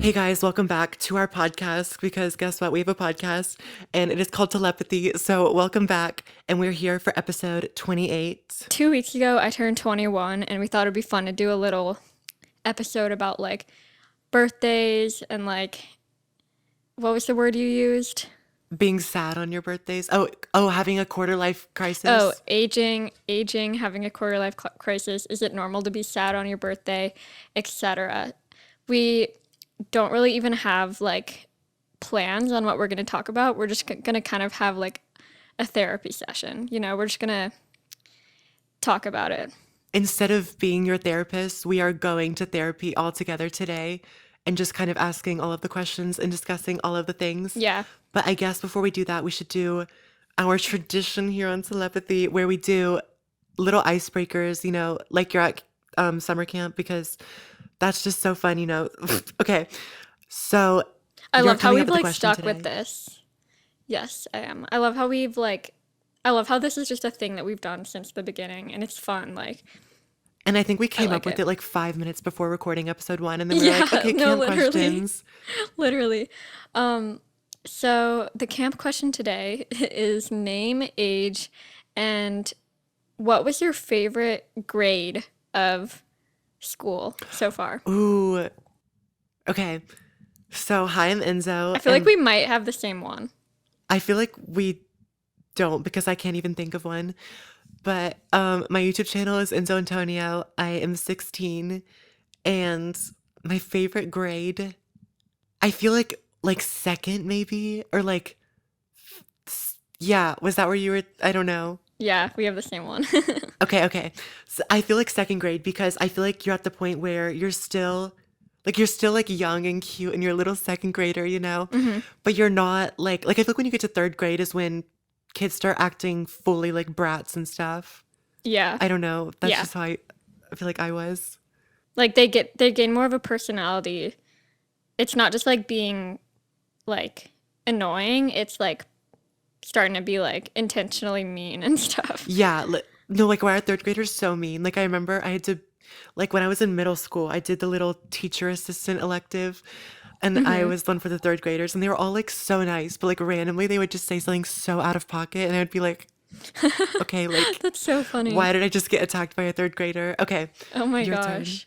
Hey guys, welcome back to our podcast because guess what? We have a podcast and it is called Telepathy. So, welcome back, and we're here for episode 28. 2 weeks ago, I turned 21, and we thought it'd be fun to do a little episode about like birthdays and like, what was the word you used? Being sad on your birthdays. Oh, having a quarter life Oh, crisis. aging, having a quarter life crisis. Is it normal to be sad on your birthday, etc.? We don't really even have like plans on what we're going to talk about. We're just going to kind of have like a therapy session. We're just going to talk about it. Instead of being your therapist, we are going to therapy all together today and just kind of asking all of the questions and discussing all of the things. Yeah. But I guess before we do that, we should do our tradition here on Telepathy where we do little icebreakers, like you're at summer camp, because that's just so fun. Okay, so I you're love how coming up we've with a like question stuck with today. this. Yes, I am. I love how this is just a thing that we've done since the beginning and it's fun. Like, And I think we I came up like with it. it like 5 minutes before recording episode 1. And then we were Yeah, like, okay, no, camp literally. questions. Literally. So the camp question today is name, age, and what was your favorite grade of school so far? Ooh, okay. So, hi, I'm Enzo. I feel like And we might have the same one. I feel like we don't because I can't even think of one. But my YouTube channel is Enzo Antonio. I am 16. And my favorite grade, I feel like second maybe, or like yeah, was that where you were? I don't know. Yeah, we have the same one. Okay. So I feel like second grade because I feel like you're at the point where you're still like young and cute and you're a little second grader. Hmm. But you're not like I feel like when you get to third grade is when kids start acting fully like brats and stuff. Yeah. I don't know. That's Yeah. just how I feel like I was. Like they gain more of a personality. It's not just like being like annoying, it's like starting to be like intentionally mean and stuff. Yeah, no, like why are third graders so mean? Like I remember I had to, like when I was in middle school, I did the little teacher assistant elective, and I Hmm. was the one for the third graders, and they were all like so nice, but like randomly they would just say something so out of pocket, and I would be like, okay, like That's so funny. why did I just get attacked by a third grader? Okay, Oh my your turn. gosh.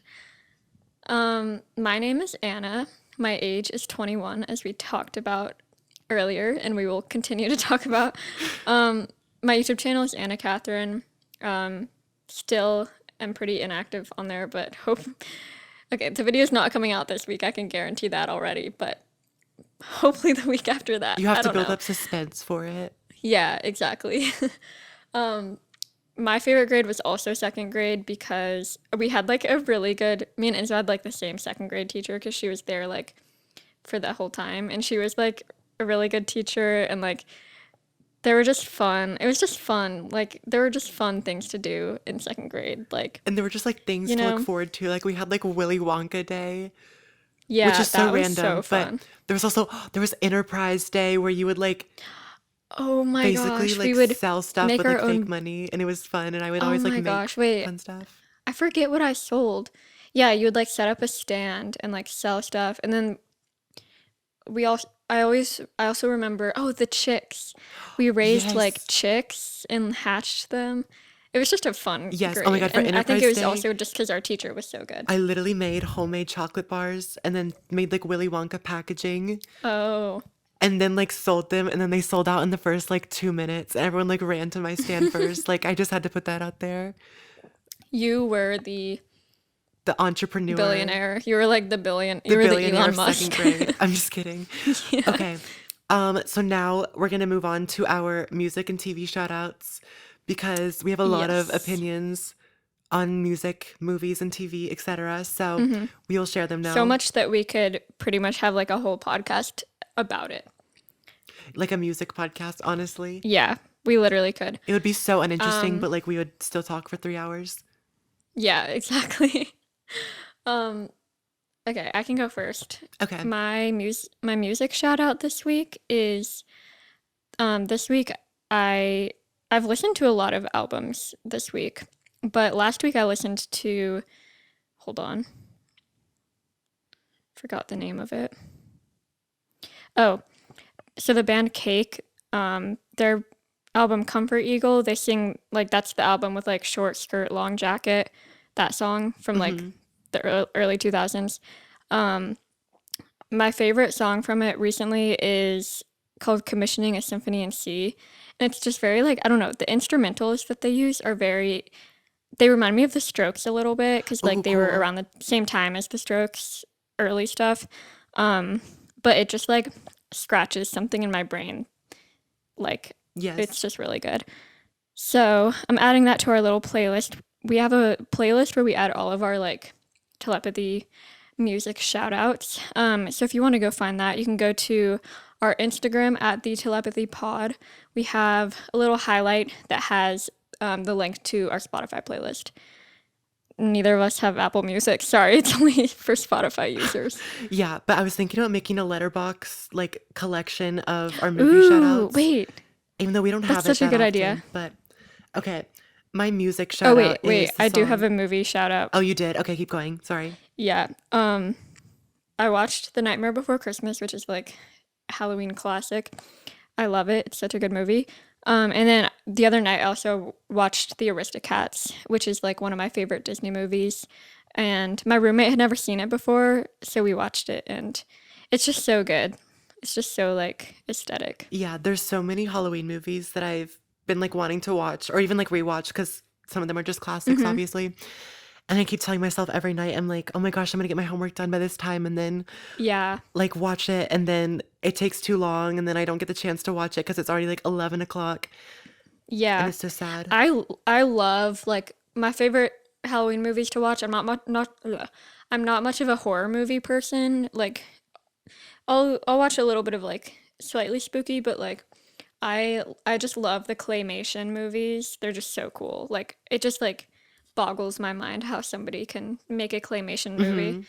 My name is Anna. My age is 21, as we talked about earlier, and we will continue to talk about. My YouTube channel is Anna Katherine. Still am pretty inactive on there, but hope. Okay, the video's not coming out this week. I can guarantee that already, but hopefully the week after that. You have I to don't build know. up suspense for it. Yeah, exactly. My favorite grade was also second grade because we had like a really good. Me and Enzo had like the same second grade teacher because she was there like for the whole time, and she was like a really good teacher, and like they were just fun. It was just fun. Like there were just fun things to do in second grade. Like, And there were just like things you to look know, forward to. Like we had like Willy Wonka Day, which yeah, is so that was so random, but fun. there was Enterprise Day where you would like Oh my basically gosh, we like would sell stuff make with our like fake own. money, and it was fun, and I would Oh always like my make gosh, wait, fun stuff. I forget what I sold. Yeah, you would like set up a stand and like sell stuff, and then I also remember, oh, the chicks. We raised like Yes. chicks and hatched them. It was just a fun Yes. Oh my grade. god, for And I think it Enterprise was Day, also just because our teacher was so good. I literally made homemade chocolate bars and then made like Willy Wonka packaging Oh, and then like sold them, and then they sold out in the first like 2 minutes. And everyone like ran to my stand first. Like I just had to put that out there. you were the The entrepreneur, billionaire. You were like the you were the billionaire Elon of second Musk. grade. I'm just kidding. Yeah. Okay. So now we're gonna move on to our music and TV shout outs because we have a lot of Yes. opinions on music, movies, and TV, etc. So Hmm. we will share them So now, much that we could pretty much have like a whole podcast about it. like a music podcast. Honestly, Yeah, we literally could. it would be so uninteresting, Um, but like we would still talk for 3 hours. yeah, exactly. Um, Okay, I can go first. Okay. My music shout out this week is this week I I've listened to a lot of albums this week, but last week I listened to hold on. Forgot the name of it. Oh, so the band Cake, their album Comfort Eagle, they sing like that's the album with like short skirt, long jacket, that song from like Hmm. the early 2000s. Um, my favorite song from it recently is called Commissioning a Symphony in C. And it's just very like, I don't know, the instrumentals that they use are very, they remind me of the Strokes a little bit because Oh, like they were cool. around the same time as the Strokes early stuff. Um, but it just like scratches something in my brain. Like it's Yes. just really good. So I'm adding that to our little playlist. We have a playlist where we add all of our like telepathy music shout outs. So if you want to go find that, you can go to our Instagram at the telepathy pod. We have a little highlight that has the link to our Spotify playlist. Neither of us have Apple Music. Sorry, it's only for Spotify users. Yeah, but I was thinking about making a letterbox like collection of our movie shout Ooh, outs, wait. even though we don't That's have it such a that good idea. often. But okay, my music Oh, shout wait, out wait. is the I do have song. a movie shout out. Oh, you did? Okay, keep going. Sorry. Yeah. I watched The Nightmare Before Christmas, which is like a Halloween classic. I love it. It's such a good movie. And then the other night I also watched The Aristocats, which is like one of my favorite Disney movies. And my roommate had never seen it before, so we watched it and it's just so good. It's just so like aesthetic. Yeah, there's so many Halloween movies that I've been like wanting to watch or even like rewatch because some of them are just classics, Hmm. obviously. And I keep telling myself every night, I'm like, oh my gosh, I'm gonna get my homework done by this time, and then Yeah. like watch it, and then it takes too long, and then I don't get the chance to watch it because it's already like 11 o'clock, and Yeah. it's so sad. I love like my favorite Halloween movies to watch. I'm not much of a horror movie person. Like I'll watch a little bit of like slightly spooky, but like I just love the claymation movies. They're just so cool. Like it just like boggles my mind how somebody can make a claymation movie Hmm.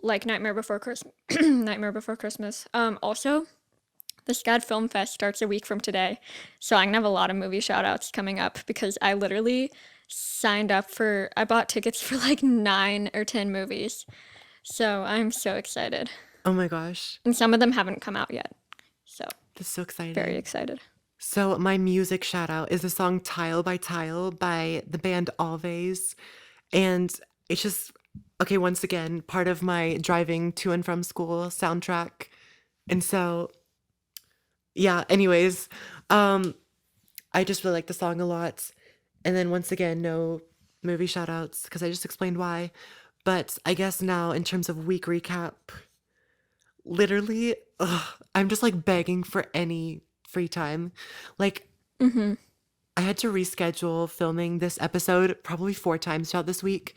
like Nightmare Before Christmas. Nightmare Before Christmas. Also, the SCAD Film Fest starts a week from today, so I'm gonna have a lot of movie shout outs coming up because I literally signed up for I bought tickets for like 9 or 10 movies. So I'm so excited. Oh my gosh, And some of them haven't come out yet. So that's so very exciting. excited. So my music shout out is the song Tile by Tile by the band Always. And it's just, okay, once again, part of my driving to and from school soundtrack. And so, yeah, anyways, um, I just really like the song a lot. And then once again, no movie shout outs because I just explained why. But I guess now, in terms of week recap, literally, ugh, I'm just like begging for any free time. Like, Mm-hmm. I had to reschedule filming this episode probably 4 times throughout this week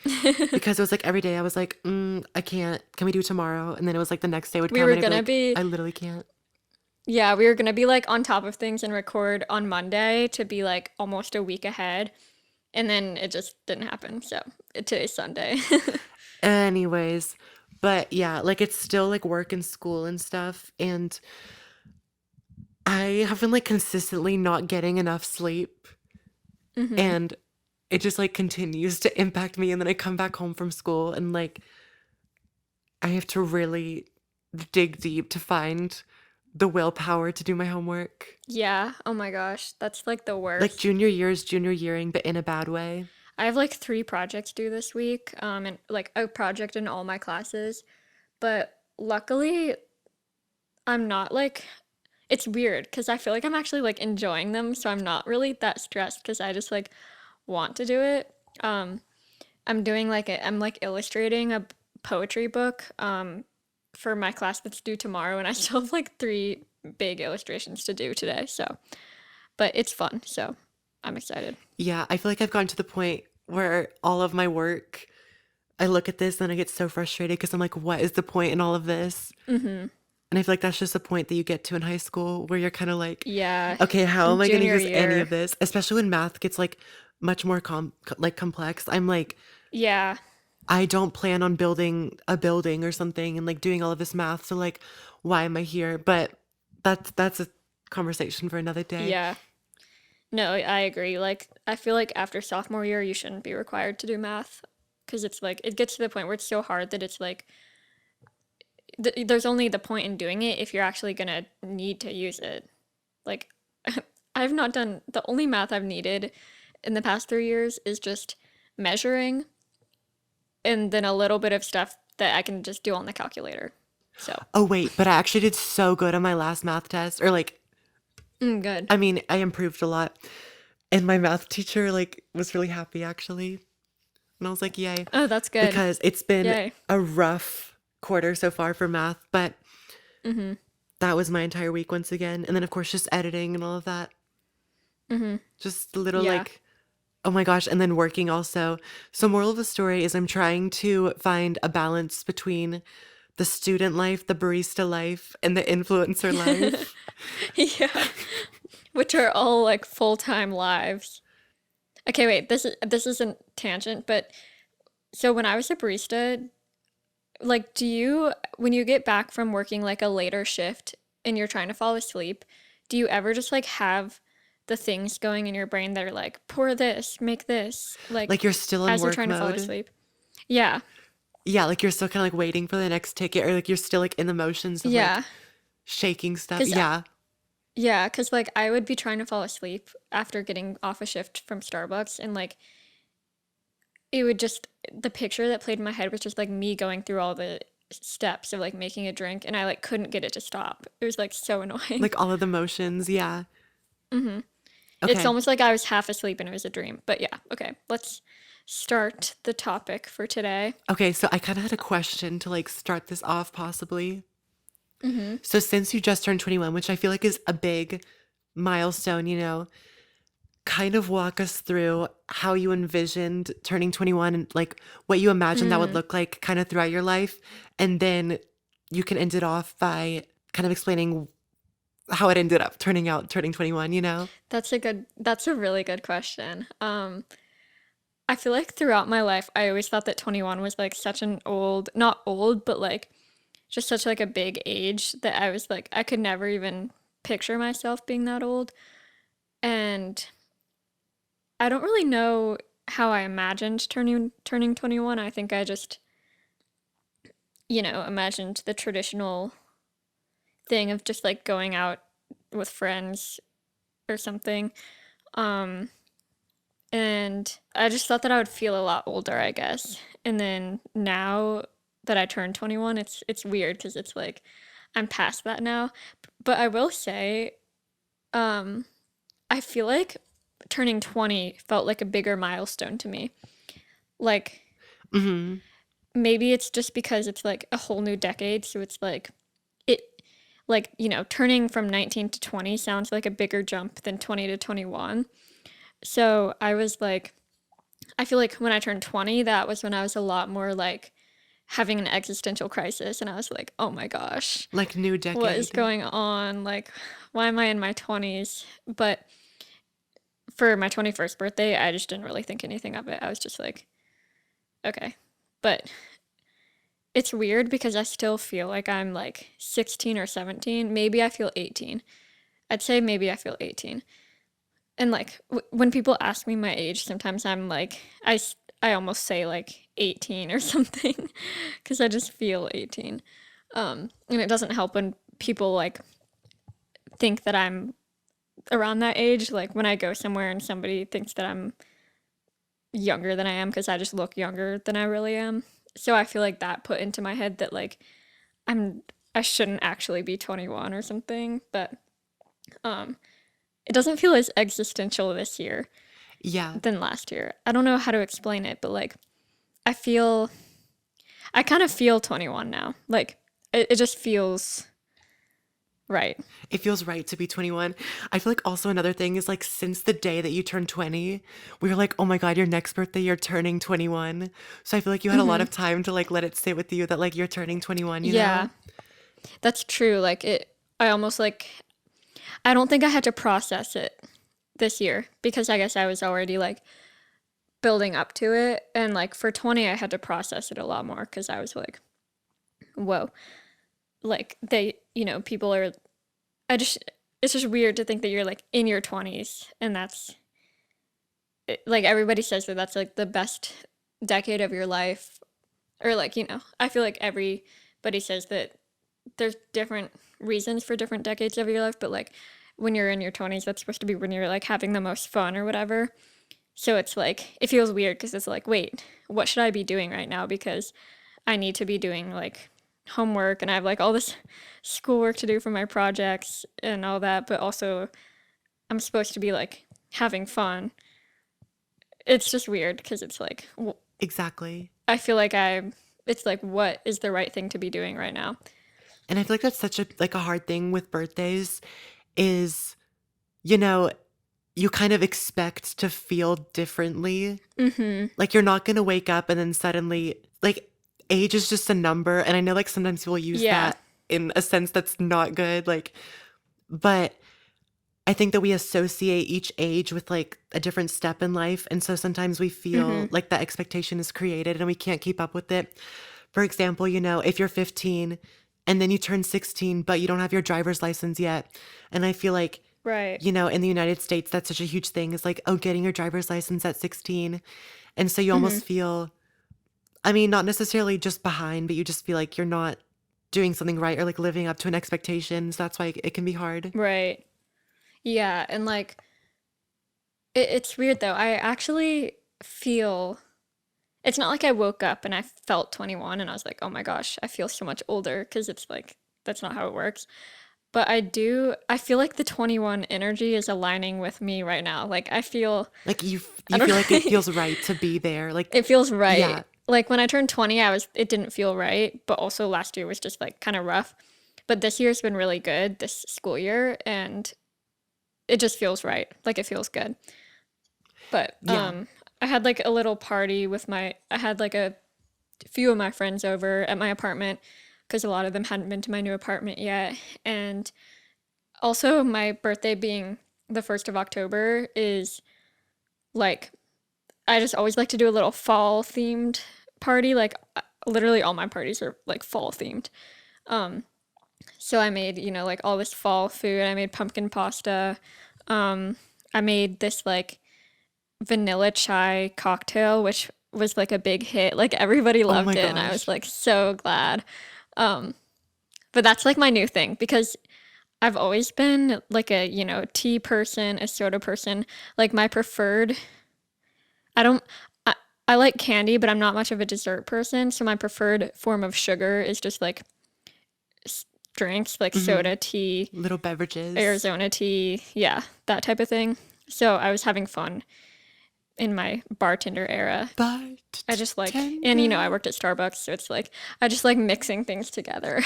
because it was like every day I was like, I can't. Can we do tomorrow? And then it was like the next day would We come were and I'd be gonna like, be I literally can't. Yeah, we were gonna be like on top of things and record on Monday to be like almost a week ahead. And then it just didn't happen. So today's Sunday. Anyways, but yeah, like it's still like work and school and stuff. And I have been like consistently not getting enough sleep. Hmm. And it just like continues to impact me. And then I come back home from school and like I have to really dig deep to find the willpower to do my homework. Yeah. Oh my gosh. That's like the Like worst. junior year is junior yearing, but in a bad way. I have like 3 projects due this week, and like a project in all my classes. But luckily, I'm not like, it's weird because I feel like I'm actually like enjoying them. So I'm not really that stressed because I just like want to do it. Um, I'm like illustrating a poetry book for my class that's due tomorrow, and I still have like 3 big illustrations to do today. So, but it's fun, so I'm excited. Yeah, I feel like I've gotten to the point where all of my work, I look at this and I get so frustrated because I'm like, what is the point in all of this? Mm-hmm. And I feel like that's just the point that you get to in high school where you're kind of like, Yeah, okay, how in am I going to junior use any year. of this? Especially when math gets like much more like complex. I'm like, Yeah, I don't plan on building a building or something and like doing all of this math. So like, why am I here? But that's a conversation for another day. yeah. No, I agree. Like, I feel like after sophomore year, you shouldn't be required to do math because it's like it gets to the point where it's so hard that it's like there's only the point in doing it if you're actually gonna need to use it. Like, I've not done the only math I've needed in the past 3 years is just measuring and then a little bit of stuff that I can just do on the calculator. So, Oh, wait, but I actually did so good on my last math test. Or, like, good. I mean, I improved a lot. And my math teacher, like, was really happy, actually. And I was like, yay. Oh, that's good. Because it's been Yay. a rough quarter so far for math. But Mm-hmm. that was my entire week once again. And then, of course, just editing and all of that. Mm-hmm. Just a little, Yeah. like, oh my gosh. And then working also. So, moral of the story is I'm trying to find a balance between the student life, the barista life, and the influencer life. Yeah. Which are all like full-time lives. Okay, wait, this isn't tangent, but so when I was a barista, like do you when you get back from working like a later shift and you're trying to fall asleep, do you ever just like have the things going in your brain that are like pour this, make this, Like, like you're still in as you're work trying to fall mode. asleep? Yeah. Yeah, like you're still kind of like waiting for the next ticket, or like you're still like in the motions of like Yeah. shaking stuff. Cuz Yeah. yeah, cuz like I would be trying to fall asleep after getting off a shift from Starbucks and like it would just the picture that played in my head was just like me going through all the steps of like making a drink and I like couldn't get it to stop. It was like so annoying. Like all of the motions. Yeah. It's Okay. almost like I was half asleep and it was a dream. But yeah, okay. Let's start the topic for today. Okay. So I kind of had a question to like start this off possibly. So since you just turned 21, which I feel like is a big milestone, kind of walk us through how you envisioned turning 21 and like what you imagined that would look like kind of throughout your life. And then you can end it off by kind of explaining how it ended up turning out, turning 21. That's a really good question. I feel like throughout my life I always thought that 21 was like such an old, not old, but like just such like a big age that I was like I could never even picture myself being that old. And I don't really know how I imagined turning 21. I think I just, imagined the traditional thing of just like going out with friends or something. Um and I just thought that I would feel a lot older, I guess. And then now that I turned 21, it's weird cuz it's like I'm past that now. But I will say um I feel like turning 20 felt like a bigger milestone to me. Like Hmm. maybe it's just because it's like a whole new decade, so it's like it like, turning from 19 to 20 sounds like a bigger jump than 20 to 21. So, I was like I feel like when I turned 20, that was when I was a lot more like having an existential crisis and I was like, "Oh my gosh, Like new what is decade. going on? Like why am I in my 20s?" But for my 21st birthday, I just didn't really think anything of it. I was just like, "Okay." But it's weird because I still feel like I'm like 16 or 17. Maybe I feel 18. I'd say maybe I feel 18. And like when people ask me my age, sometimes I'm like, I almost say like 18 or something because I just feel 18. And it doesn't help when people like think that I'm around that age. Like when I go somewhere and somebody thinks that I'm younger than I am because I just look younger than I really am. So I feel like that put into my head that like I'm I shouldn't actually be 21 or something, but um it doesn't feel as existential this year Yeah. than last year. I don't know how to explain it, but like I feel I kind of feel 21 now. Like it just feels right. It feels right to be 21. I feel like also another thing is like since the day that you turned 20, we were like, oh my God, your next birthday, you're turning 21. So I feel like you had a lot of time to like let it sit with you that like you're turning 21. Yeah, that's true. Like I almost like I don't think I had to process it this year because I guess I was already like building up to it. And like for 20, I had to process it a lot more because I was like, whoa, like people are, I just, it's just weird to think that you're like in your 20s and like everybody says that that's like the best decade of your life. Or like, I feel like everybody says that there's different reasons for different decades of your life, but like when you're in your 20s, that's supposed to be when you're like having the most fun or whatever. So it's like, it feels weird because it's like, wait, what should I be doing right now? Because I need to be doing like homework and I have like all this schoolwork to do for my projects and all that, but also I'm supposed to be like having fun. It's just weird because it's like, Exactly. I feel like it's like, what is the right thing to be doing right now? And I feel like that's such a like a hard thing with birthdays is, you know, you kind of expect to feel differently. Mm-hmm. Like you're not going to wake up and then suddenly like age is just a number, and I know like sometimes people use Yeah. that in a sense that's not good, like, but I think that we associate each age with like a different step in life, and so sometimes we Mm-hmm. feel like that expectation is created and we can't keep up with it. For example, if you're 15 and then you turn 16 but you don't have your driver's license yet, and I feel like Right. in the United States, that's such a huge thing. Is like, oh, getting your driver's license at 16. And so you Mm-hmm. almost feel, I mean, not necessarily just behind, but you just feel like you're not doing something right or like living up to an expectation. So that's why it can be hard. Right. Yeah. And like, it's weird though. I actually feel it's not like I woke up and I felt 21 and I was like, oh my gosh, I feel so much older because it's like, that's not how it works. But I feel like the 21 energy is aligning with me right now. Like, Like I you don't feel like it know, feels right to be there. Like, it feels right. yeah, Like, when I turned 20, it didn't feel right, but also last year was just like kind of rough. But this year's been really good, this school year, and it just feels right. Like, it feels good. But yeah. I had like a little party I had like a few of my friends over at my apartment because a lot of them hadn't been to my new apartment yet. And also, my birthday being the 1st of October is like, I just always like to do a little fall themed party. Like, literally all my parties are like fall themed. Um, so I made, like all this fall food. I made pumpkin pasta. Um, I made this like vanilla chai cocktail, which was like a big hit. Like everybody Oh loved my it, and I was gosh. like so glad. Um, but that's like my new thing because I've always been like a, tea person, a soda person. Like my preferred, I don't, I, I like candy, but I'm not much of a dessert person. So my preferred form of sugar is just like drinks, like Hmm. soda, tea, Little beverages. Arizona tea, yeah, that type of thing. So I was having fun in my bartender era. I just like, and I Bartender. worked at Starbucks, so it's like, I just like mixing things together.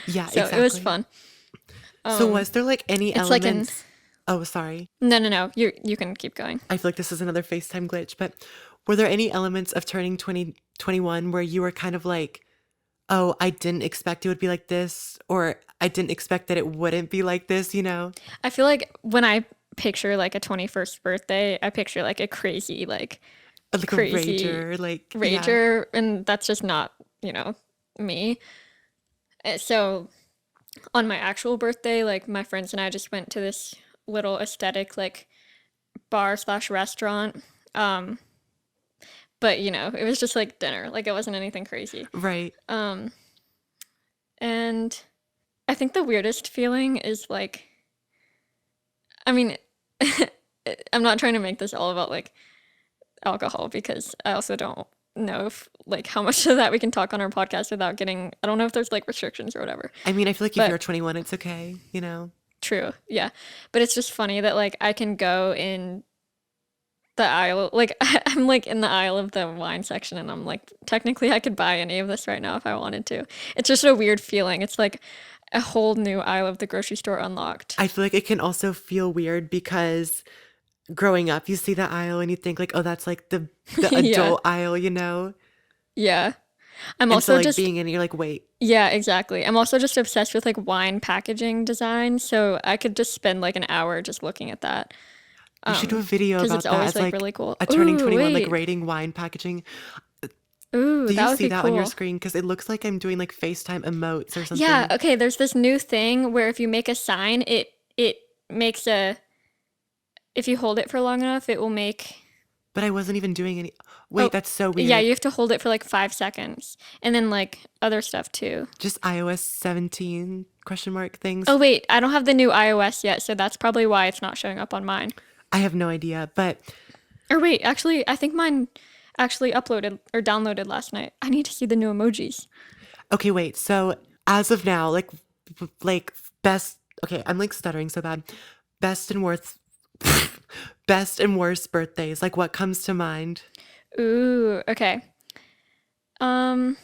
Yeah, So it was exactly. fun. So Um, was there like any it's like in, elements? Oh, sorry. no, no, no, you can keep going. I feel like this is another FaceTime glitch, but were there any elements of turning 2021 where you were kind of like, oh, I didn't expect it would be like this, or I didn't expect that it wouldn't be like this, you know? I feel like when I picture like a 21st birthday, I picture like a Like a crazy rager, like, yeah. rager, and that's just not, you know, me. So on my actual birthday, like my friends and I just went to this little aesthetic like bar slash restaurant. Um, but it was just like dinner. Like it wasn't anything crazy. Right. Um, and I think the weirdest feeling is like, I mean, I'm not trying to make this all about like alcohol because I also don't know if like how much of that we can talk on our podcast without getting, I don't know if there's like restrictions or whatever. I mean, I feel like if you're But 21, it's okay, you know? true, yeah. But it's just funny that like I can go in the aisle, like I'm like in the aisle of the wine section and I'm like technically I could buy any of this right now if I wanted to. It's just a weird feeling. It's like a whole new aisle of the grocery store unlocked. I feel like it can also feel weird because growing up, you see the aisle and you think like, oh, that's like the Yeah. adult aisle, you know? Yeah. I'm And so also like just being in, you're like, wait, Yeah, exactly. I'm also just obsessed with like wine packaging design, so I could just spend like an hour just looking at that. you should do a video Because it's about that always as like like really cool. a turning Ooh, 21, like wait. rating wine packaging. Ooh, Do that you would see be that on your cool. screen? Because it looks like I'm doing like FaceTime emotes or Yeah, something. okay, there's this new thing where if you make a sign, it makes a if you hold it for long enough, it will make But I wasn't even doing any. Wait, Oh, that's so yeah, weird. you have to hold it for like 5 seconds. And then like other stuff too. Just iOS 17 question mark things. Oh, wait, I don't have the new iOS yet, so that's probably why it's not showing up on mine. I have no idea. But Or wait, actually, I think mine actually uploaded or downloaded last night. I need to see the new emojis. okay, wait. So as of now, like best. Okay, I'm like stuttering so bad. Best and worst, best and worst birthdays. Like what comes to mind? Ooh, okay. Um,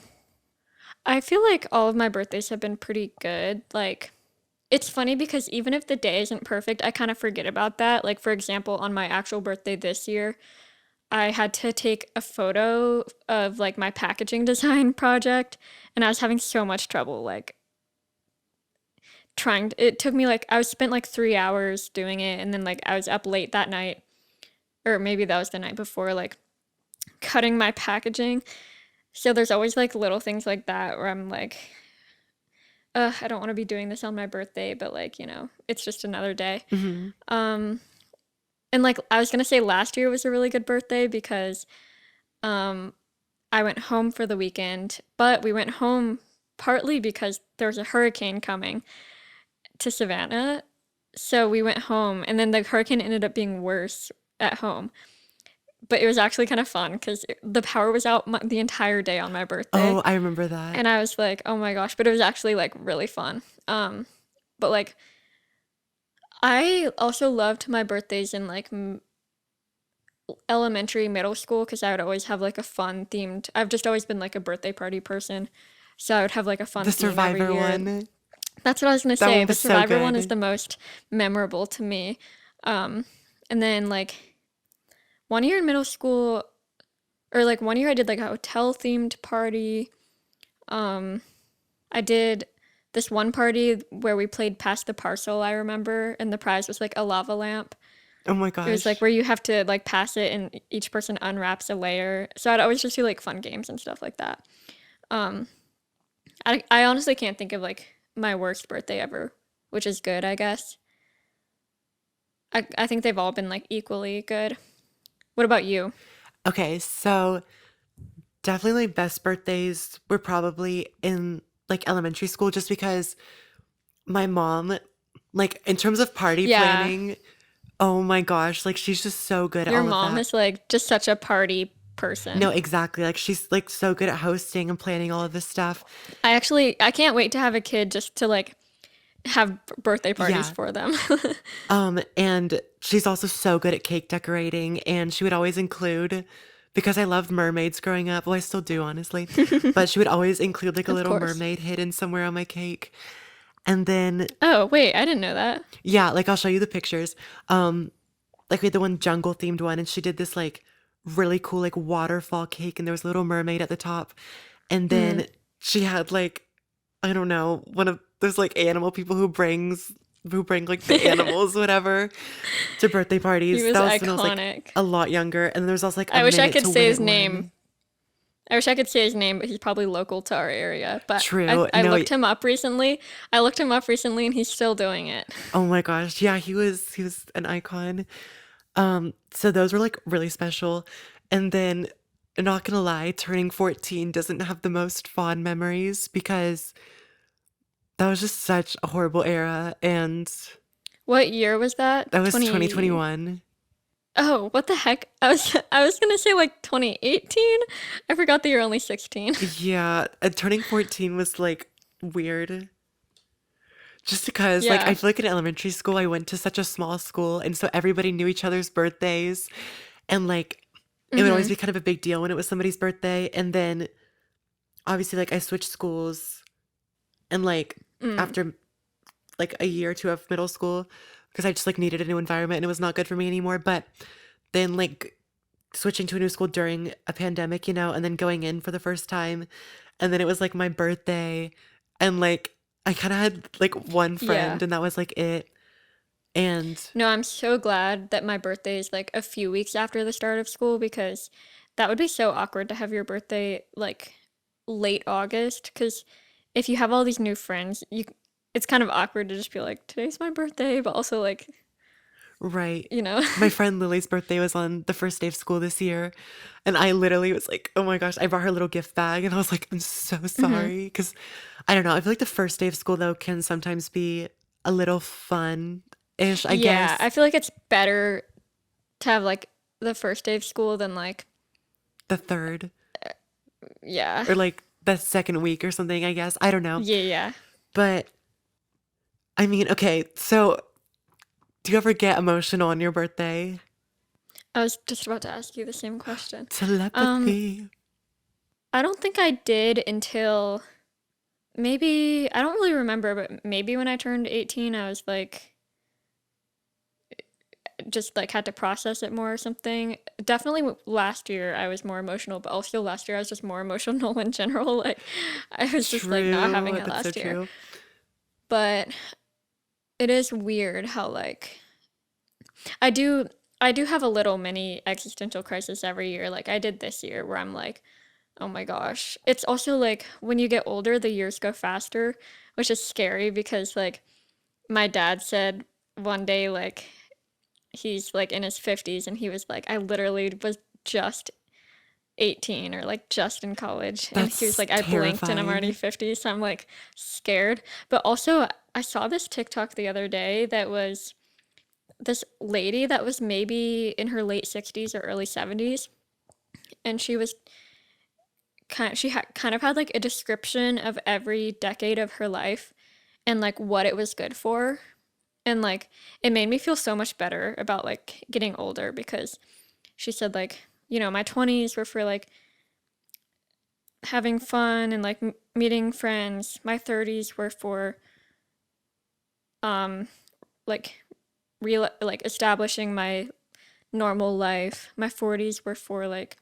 I feel like all of my birthdays have been pretty good. Like, it's funny because even if the day isn't perfect, I kind of forget about that. Like, for example, on my actual birthday this year, I had to take a photo of like my packaging design project, and I was having so much trouble like it took me like I spent like 3 hours doing it, and then like I was up late that night, or maybe that was the night before, like cutting my packaging. So there's always like little things like that where I'm like, I don't want to be doing this on my birthday, but like, it's just another day. Hmm. Um and like I was going to say last year was a really good birthday because um I went home for the weekend, but we went home partly because there was a hurricane coming to Savannah. So we went home, and then the hurricane ended up being worse at home. But it was actually kind of fun because the power was out the entire day on my birthday. Oh, I remember that. And I was like, oh my gosh, but it was actually like really fun. But like, I also loved my birthdays in like elementary, middle school because I would always have like a fun themed. I've just always been like a birthday party person. So I would have like a fun The theme every Survivor year. one. That's what I was gonna That say. one The was so Survivor one is good. the most memorable to me. Um, and then like one year in middle school, or like one year I did like a hotel themed party. Um, I did this one party where we played Pass the Parcel, I remember, and the prize was like a lava lamp. Oh my It was like gosh. where you have to like pass it and each person unwraps a layer. So I'd always just do like fun games and stuff like that. Um, I honestly can't think of like my worst birthday ever, which is good, I guess. I think they've all been like equally good. What about you? Okay, so definitely best birthdays were probably in like elementary school just because my mom, like in terms of party Yeah, planning, oh my gosh, like she's just so good at your all of mom that. is like just such a party No, person. exactly. Like she's like so good at hosting and planning all of this stuff. I can't wait to have a kid just to like have birthday parties Yeah. for them. And she's also so good at cake decorating, and she would always include, because I loved mermaids growing up. Well, I still do, honestly, but she would always include like a Of little course. mermaid hidden somewhere on my cake. And then, Oh, wait, I didn't know that. yeah, like I'll show you the pictures. Like we had the one jungle themed one, and she did this like really cool like waterfall cake, and there was a little mermaid at the top. And Mm. then she had like, I don't know, one of those like animal people who bring like the animals, whatever, to birthday He parties. was That was when I was like iconic. a lot younger. And then there was also like a I wish I minute could to say win his it name. one. I wish I could say his name, but he's probably local to our area. But True. I No, looked him up recently. I looked him up recently and he's still doing it. oh my gosh. Yeah, he was an icon. So those were like really special. And then not gonna lie, turning 14 doesn't have the most fond memories because that was just such a horrible era, and What year was that? that was 20. 2021. Oh, what the heck? I was gonna say like 2018. I forgot that you're only 16. Yeah, turning 14 was like weird. Just because, like, I Yeah. feel like in elementary school, I went to such a small school, and so everybody knew each other's birthdays, and like, it would always Mm-hmm. be kind of a big deal when it was somebody's birthday. And then obviously, like, I switched schools, and like, Mm. after like a year or two of middle school, because I just like needed a new environment and it was not good for me anymore. But then, like, switching to a new school during a pandemic, and then going in for the first time. And then it was like my birthday. And like, I kind of had like one Yeah. friend, and that was like it. And No, I'm so glad that my birthday is like a few weeks after the start of school because that would be so awkward to have your birthday like late August. Because if you have all these new friends, it's kind of awkward to just be like, today's my birthday, but also like Right. you know? My friend Lily's birthday was on the first day of school this year, and I literally was like, "Oh my gosh!" I brought her a little gift bag, and I was like, "I'm so Hmm. sorry," because I don't know. I feel like the first day of school though can sometimes be a little fun-ish, I Yeah, guess. I feel like it's better to have like the first day of school than like, The third yeah, or like the second week or something, I guess. I don't know. yeah, yeah. But I mean, okay, so do you ever get emotional on your birthday? I was just about to ask you the same question. Um, Telepathy. I don't think I did until maybe, I don't really remember, but maybe when I turned 18, I was like, just like had to process it more or something. Definitely last year I was more emotional, but also last year I was just more emotional in general. Like I was just like not having True. it That's so last year. true. But it is weird how like I do I do have a little mini existential crisis every year. Like I did this year where I'm like, oh my gosh. It's also like when you get older, the years go faster, which is scary because like my dad said one day like he's like in his 50s and he was like I literally was just 18 or like just in college and he was That's like I blinked and I'm already terrifying. 50, so I'm like scared. But also I saw this TikTok the other day that was this lady that was maybe in her late 60s or early 70s, and she was kind of had like a description of every decade of her life and like what it was good for. And like it made me feel so much better about like getting older because she said like, my 20s were for like having fun and like meeting friends. My 30s were for um like real like establishing my normal life. My 40s were for like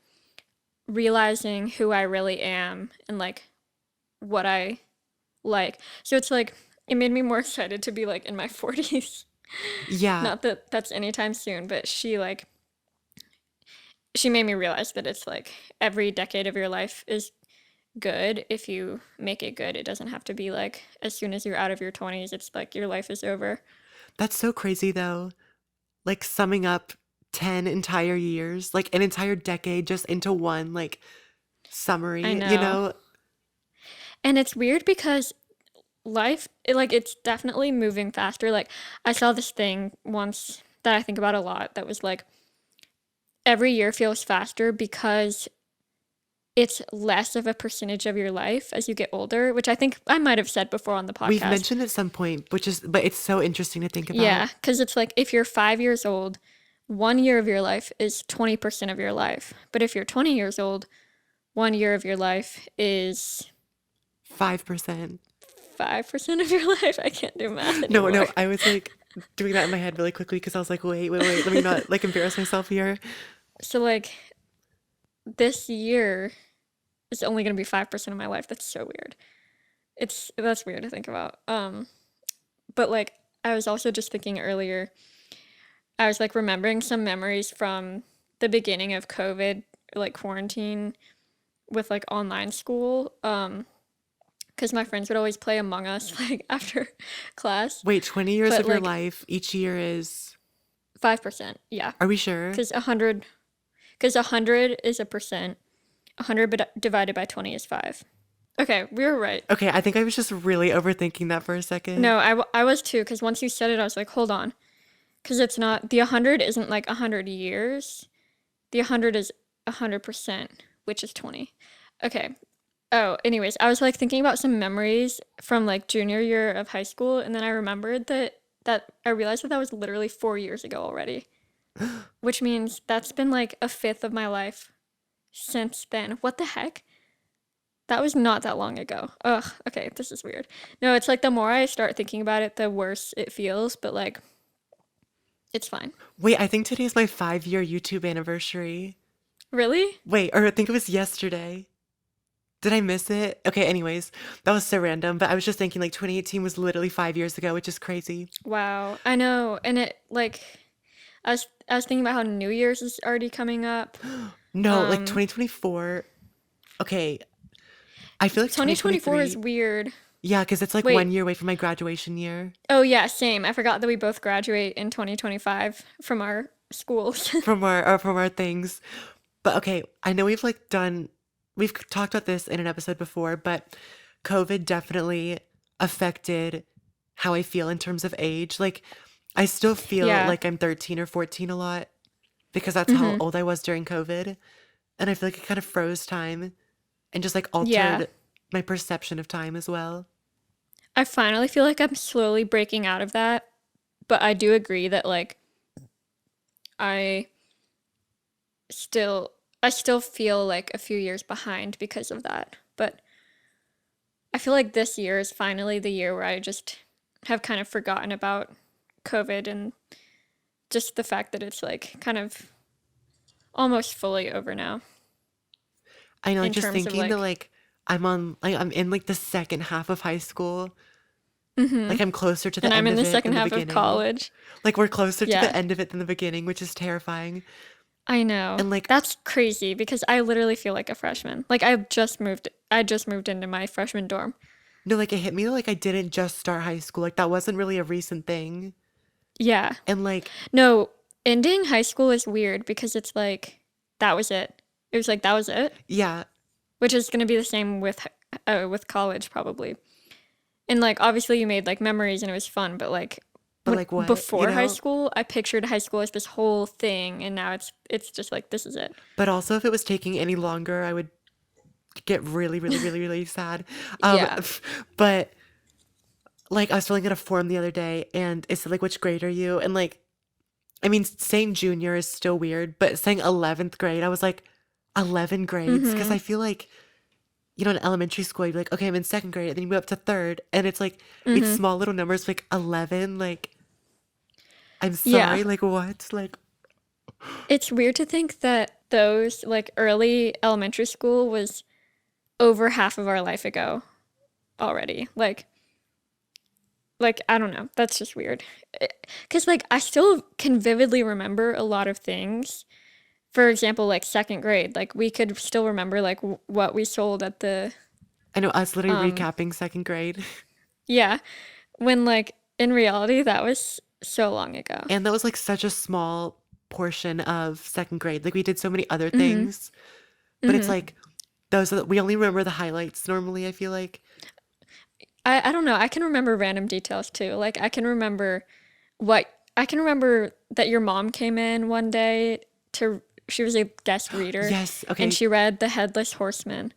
realizing who I really am and like what I like. So it's like it made me more excited to be like in my 40s. Yeah, Not that that's anytime soon, but she made me realize that it's like every decade of your life is good if you make it good. It doesn't have to be like as soon as you're out of your 20s, it's like your life is over. that's so crazy though. Like summing up 10 entire years, like an entire decade just into one like I summary, you know. know? And it's weird because like it's definitely moving faster. Like I saw this thing once that I think about a lot that was like every year feels faster because it's less of a percentage of your life as you get older, which I think I might have said before on the We've podcast. mentioned at some point, but it's so interesting to think about. Yeah, because it's like if you're 5 years old, 1 year of your life is 20% of your life. But if you're 20 years old, 1 year of your life is 5%. 5% of your life. I can't do math No, anymore. no, I was like doing that in my head really quickly because I was like, wait, let me not like embarrass myself here. So, like, this year is only going to be 5% of my life. That's so weird. That's weird to think about. But like, I was also just thinking earlier, I was like remembering some memories from the beginning of COVID, like quarantine with like online school. Because my friends would always play Among Us like after class. Wait, 20 years But of your like life, each year is, 5%, yeah. are we sure? Because 100 is a percent. 100 divided by 20 is 5. Okay, we were right. Okay, I think I was just really overthinking that for a second. No, I was too, because once you said it, I was like, hold on. Because it's not, the 100 isn't like 100 years. The 100 is 100%, which is 20. Okay. Oh, anyways, I was like thinking about some memories from like junior year of high school, and then I remembered that I realized that was literally 4 years ago already, which means that's been like a fifth of my life since then. What the heck? That was not that long ago. Ugh, okay, this is weird. No, it's like the more I start thinking about it, the worse it feels, but like, it's fine. Wait, I think today's my 5-year YouTube anniversary. Really? Wait, or I think it was yesterday. Did I miss it? Okay, anyways, that was so random, but I was just thinking like 2018 was literally 5 years ago, which is crazy. Wow. I know. And it like I was thinking about how New Year's is already coming up. No, like Um 2024. Okay, I feel like 2024 is 2023. weird. Yeah, because it's like one Wait. year away from my graduation year Oh yeah, same. I forgot that we both graduate in 2025 from our schools. from our things. But okay, I know we've talked about this in an episode before, but COVID definitely affected how I feel in terms of age. Like I still feel Yeah. like I'm 13 or 14 a lot because that's how Mhm. old I was during COVID. And I feel like it kind of froze time and just like Yeah. altered my perception of time as well. I finally feel like I'm slowly breaking out of that, but I do agree that like I still I still feel like a few years behind because of that. But I feel like this year is finally the year where I just have kind of forgotten about COVID and just the fact that it's like kind of almost fully over now I know, like in just terms of thinking that like like I'm in like the second half of high school. Like mhm. I'm closer to And the I'm end in of the it second than the half of beginning. college. Like we're closer to the Yeah. end of it than the beginning, which is terrifying. I know. And like That's crazy because I literally feel like a freshman. Like I just moved into my freshman dorm. no, like it hit me like I didn't just start high school. Like that wasn't really a recent thing. Yeah. And like No, ending high school is weird because it's like that was it. It was like that was it, yeah, which is going to be the same with college probably. And like obviously you made like memories and it was fun, but like but when like what, you before high know? school, I pictured high school as this whole thing and now it's just like this is it. But also if it was taking any longer, I would get really, really, really, really sad. Um, Yeah. but like I was filling out a form the other day and it said like which grade are you? And like I mean saying junior is still weird, but saying 11th grade, I was like 11 grades because I Mhm. feel like in elementary school, you'd be like, okay, I'm in second grade, and then you move up to third, and it's like it's Mhm. small little numbers, like 11. Like, I'm Yeah. sorry, like what? Like, It's weird to think that those like early elementary school was over half of our life ago already. Like I don't know. That's just weird. Cuz like I still can vividly remember a lot of things. For example, like second grade, like we could still remember like what we sold at the I know us literally um recapping second grade, yeah, when like in reality that was so long ago. and that was like such a small portion of second grade. Like we did so many other Mhm. things, but it's Mhm. like we only remember the highlights normally. I feel like I don't know. I can remember random details too. Like what I can remember that your mom came in one day to she was a guest reader yes, and okay, she read The Headless Horseman.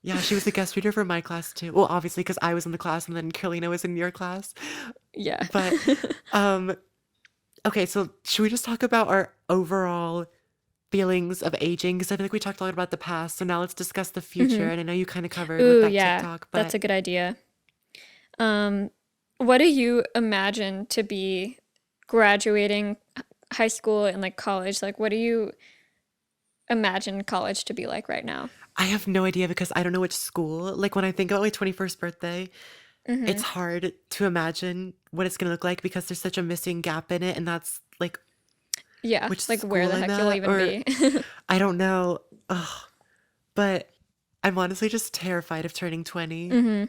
yeah, she was a guest reader for my class too. Well, obviously because I was in the class and then Carolina was in your class, Yeah. but um, okay, so should we just talk about our overall feelings of aging? Because I feel like we talked a lot about the past. So now let's discuss the future. Mhm. And I know you kind of covered with Ooh, that yeah. TikTok, That's but a good idea. Um what do you imagine to be graduating high school and like college? Like what do you imagine college to be like right now? I have no idea because I don't know which school. Like when I think about my 21st birthday, it's Mhm. hard to imagine what it's going to look like because there's such a missing gap in it. And that's like Yeah, which like where school the I'm heck you'll at, even or be. I don't know. Ugh. But I'm honestly just terrified of turning 20. Mhm.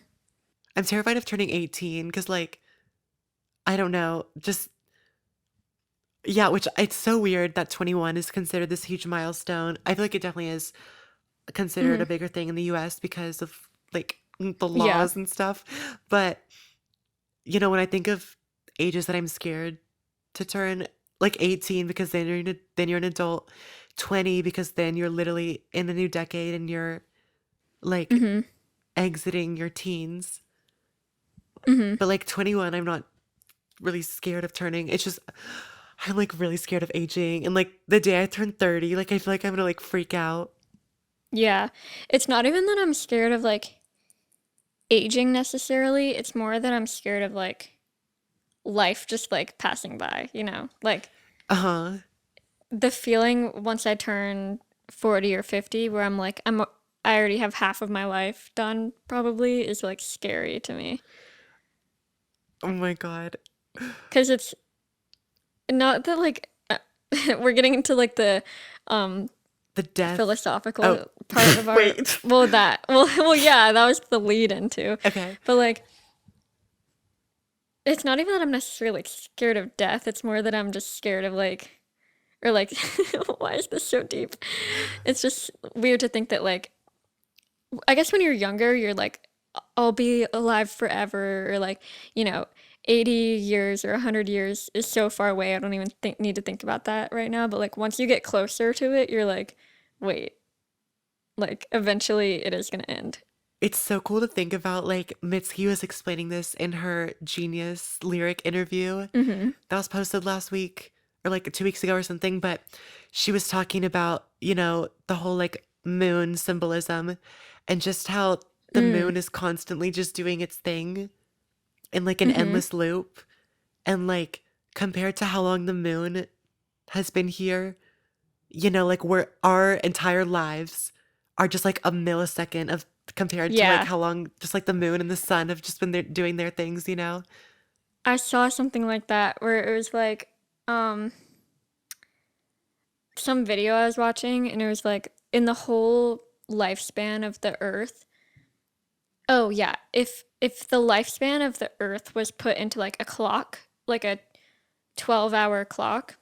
I'm terrified of turning 18 because, like, I don't know. Just yeah, which it's so weird that 21 is considered this huge milestone. I feel like it definitely is considered a Mhm. bigger thing in the US because of like the Yeah. laws and stuff. But, when I think of ages that I'm scared to turn, like 18 because then you're an adult, 20 because then you're literally in a new decade and you're like Mhm. exiting your teens. Mhm. But like 21, I'm not really scared of turning. It's just I'm like really scared of aging. And like the day I turn 30, like I feel like I'm gonna like freak out. Yeah. It's not even that I'm scared of like aging necessarily. It's more that I'm scared of like life just like passing by, you know? Like Uh-huh. the feeling once I turn 40 or 50 where I already have half of my life done probably is like scary to me. Oh my God. 'Cause it's not that like we're getting into like the um The death. Oh, philosophical part of our Wait. yeah, that was the lead into. Okay. But like it's not even that I'm necessarily like scared of death. It's more that I'm just scared of like or like why is this so deep? It's just weird to think that like I guess when you're younger, you're like I'll be alive forever or like, you know, 80 years or 100 years is so far away. I don't even need to think about that right now, but like once you get closer to it, you're like, wait, like eventually it is going to end. It's so cool to think about. Like, Mitski was explaining this in her Genius lyric interview Mhm. that was posted last week or like 2 weeks ago or something. But she was talking about, the whole like moon symbolism and just how the Mm. moon is constantly just doing its thing in like an Mhm. endless loop. And like, compared to how long the moon has been here, like where our entire lives are just like a millisecond of compared to like Yeah. how long just like the moon and the sun have just been there doing their things. I saw something like that where it was like um some video I was watching and it was like in the whole lifespan of the earth. Oh yeah, if the lifespan of the earth was put into like a clock, like a 12-hour clock.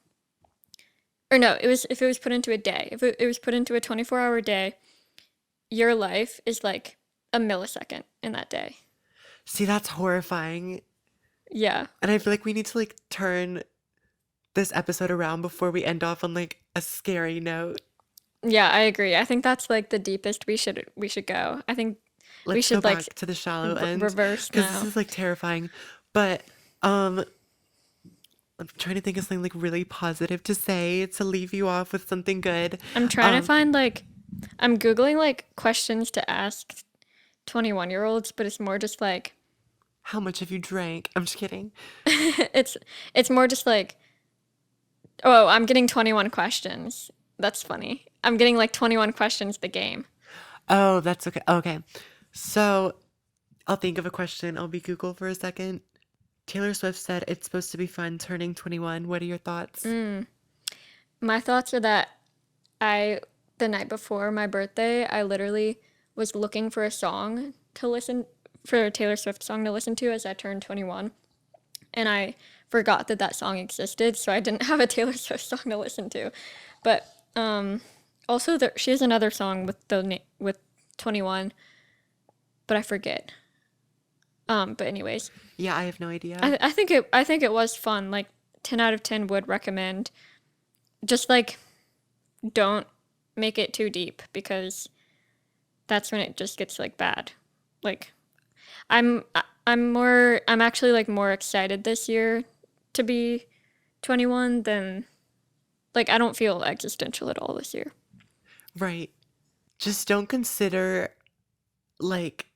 Or no, it was if it was put into a day. If it was put into a 24-hour day, your life is like a millisecond in that day. See, that's horrifying. Yeah. And I feel like we need to like turn this episode around before we end off on like a scary note. Yeah, I agree. I think that's like the deepest we should go. I think we Let's go should like back to the shallow end reverse because this now. is like terrifying. But um I'm trying to think of something like really positive to say to leave you off with something good. I'm trying to Um find like I'm googling like questions to ask 21-year-olds, but it's more just like how much have you drank? I'm just kidding. it's it's more just like oh, I'm getting 21 questions. That's funny. I'm getting like 21 questions the game. Oh, that's okay. Okay. So I'll think of a question. I'll be Google for a second. Taylor Swift said it's supposed to be fun turning 21. What are your thoughts? My thoughts are that I the night before my birthday, I literally was looking for a song to listen for a Taylor Swift song to listen to as I turned 21, and I forgot that that song existed, so I didn't have a Taylor Swift song to listen to. But also she has another song with with 21, but I forget. But anyways, Yeah, I have no idea. I think it was fun. Like 10 out of 10 would recommend. Just like don't make it too deep because that's when it just gets like bad. Like I'm I'm actually like more excited this year to be 21 than like I don't feel existential at all this year. Right. Just don't consider like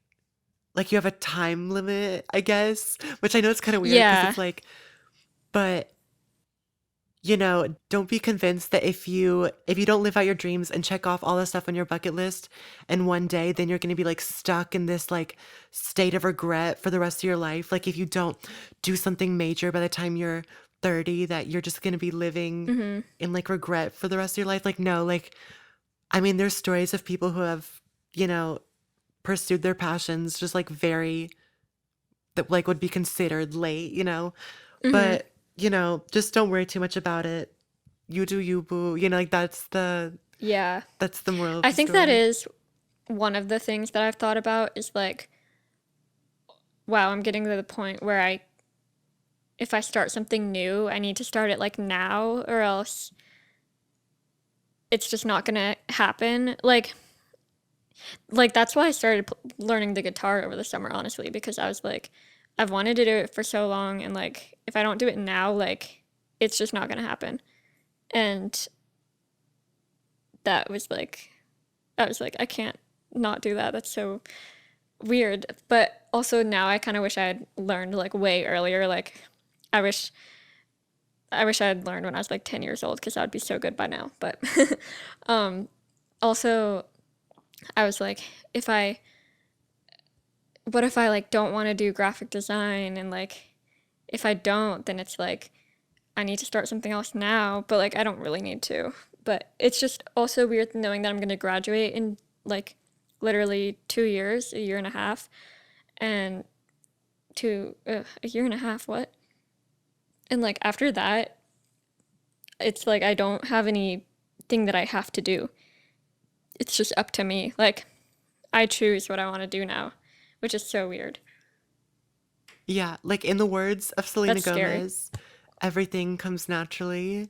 you have a time limit, I guess, which I know it's kind of weird because Yeah. it's like, but don't be convinced that if you don't live out your dreams and check off all the stuff on your bucket list in one day, then you're going to be like stuck in this like state of regret for the rest of your life. Like if you don't do something major by the time you're 30, that you're just going to be living Mhm. in like regret for the rest of your life. Like no, like I mean there's stories of people who have, you know, pursued their passions just like very that like would be considered late. Mhm. But, just don't worry too much about it. You do you, boo. Like Yeah. that's the moral of I the think that story. is one of the things that I've thought about is like wow, I'm getting to the point where I if I start something new, I need to start it like now or else it's just not going to happen. Like that's why I started learning the guitar over the summer, honestly, because I was like, I've wanted to do it for so long, and like, if I don't do it now, like, it's just not gonna happen. And that was like, I was like, I can't not do that. That's so weird. But also now I kind of wish I had learned like way earlier. Like, I wish. I wish I had learned when I was like 10 years old because that would be so good by now. But also, I was like, if I what if I like don't want to do graphic design and like if I don't then it's like I need to start something else now, but like I don't really need to. But it's just also weird knowing that I'm going to graduate in like literally 2 years, a year and a half, and a year and a half, what? And like after that, it's like I don't have anything that I have to do. It's just up to me. Like I choose what I want to do now, which is so weird. Yeah, like in the words of Selena That's scary. Gomez, everything comes naturally.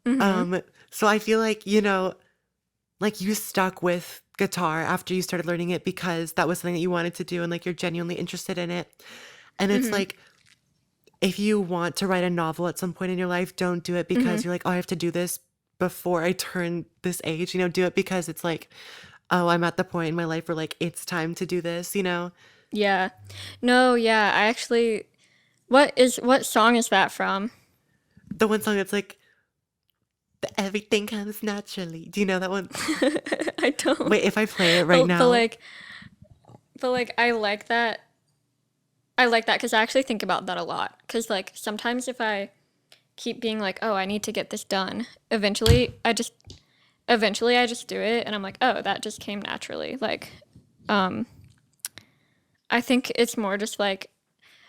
Mm-hmm. So I feel like, like you stuck with guitar after you started learning it because that was something that you wanted to do and like you're genuinely interested in it. And it's Mm-hmm. like if you want to write a novel at some point in your life, don't do it Mm-hmm. because you're like, oh, I have to do this before I turn this age. Do it because it's like, oh, I'm at the point in my life where like it's time to do this. Yeah. No, yeah. I actually what song is that from? The one song that's like, the everything comes naturally. Do you know that one? I don't. Wait, if I play it right But now. like I like that. I like that because I actually think about that a lot. Because like sometimes if I keep being like, oh, I need to get this done, eventually I just do it, and I'm like, oh, that just came naturally. Like, um, I think it's more just like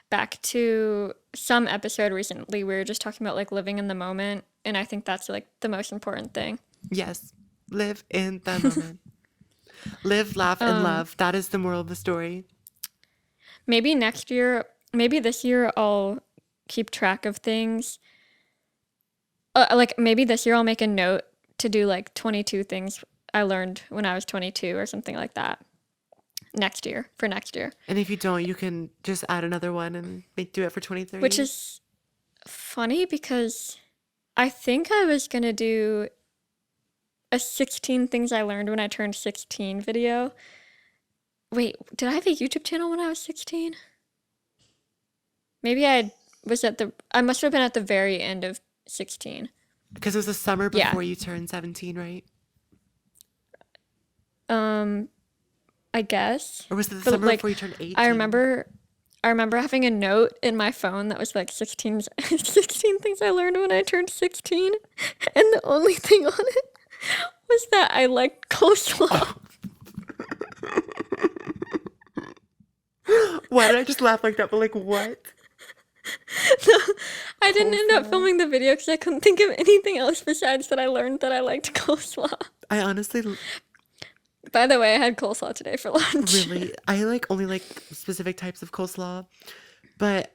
back to some episode recently we were just talking about like living in the moment, and I think that's like the most important thing. Yes, live in the moment. Live, laugh, and Um, love. That is the moral of the story. maybe next year, maybe this year I'll keep track of things. Like maybe this year I'll make a note to do like 22 things I learned when I was 22 or something like that. For next year, And if you don't, you can just add another one and do it for which 2030. is funny because I think I was gonna do a 16 things I learned when I turned 16 video. Wait, did I have a YouTube channel when I was 16? Maybe I must have been at the very end of 16. Because it was the summer Yeah. before you turned 17, right? Um, I guess. Or was it the But summer before like you turned I 18? remember I remember having a note in my phone that was like 16 things I learned when I turned 16. And the only thing on it was that I liked coleslaw. Why did I just laugh like that? But like, what? I didn't end up Coleslaw? filming the video because I couldn't think of anything else besides that I learned that I liked coleslaw. I honestly By the way, I had coleslaw today for lunch. really, I like only like specific types of coleslaw. But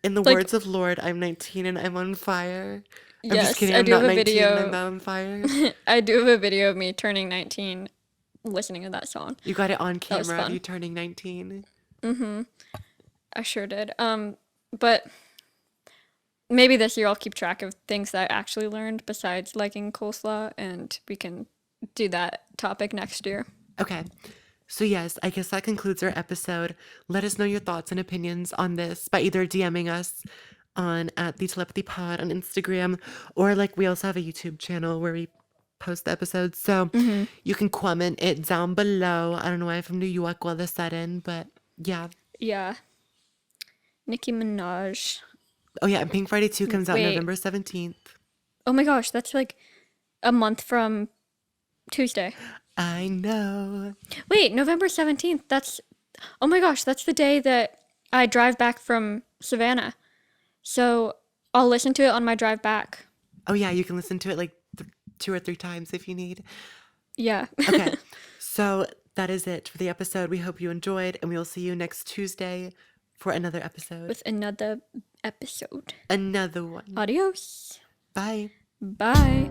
in the Like, words of Lord, I'm 19 and I'm on fire. I'm just yes, kidding, I I'm do have not a 19 and I'm video. not on fire. I do have a video of me turning 19 listening to that song. You got it on That was camera of fun. you turning 19. I sure did. But maybe this year I'll keep track of things that I actually learned besides liking coleslaw, and we can do that topic next year. Okay. So, yes, I guess that concludes our episode. Let us know your thoughts and opinions on this by either DMing us on at the Telepathy Pod on Instagram, or like we also have a YouTube channel where we post the episodes. So you can comment it down below. I don't know why I'm from New York all of a sudden, but yeah. Yeah. Nicki Minaj. Oh, yeah, and Pink Friday 2 comes out Wait. November 17th. Oh my gosh, that's like a month from Tuesday. I know. Wait, November 17th. Oh my gosh, that's the day that I drive back from Savannah. So I'll listen to it on my drive back. Oh, yeah, you can listen to it like 2 or 3 times if you need. Yeah. Okay, so that is it for the episode. We hope you enjoyed, and we will see you next Tuesday for another episode. With another episode. Another one. Adios. Bye. Bye.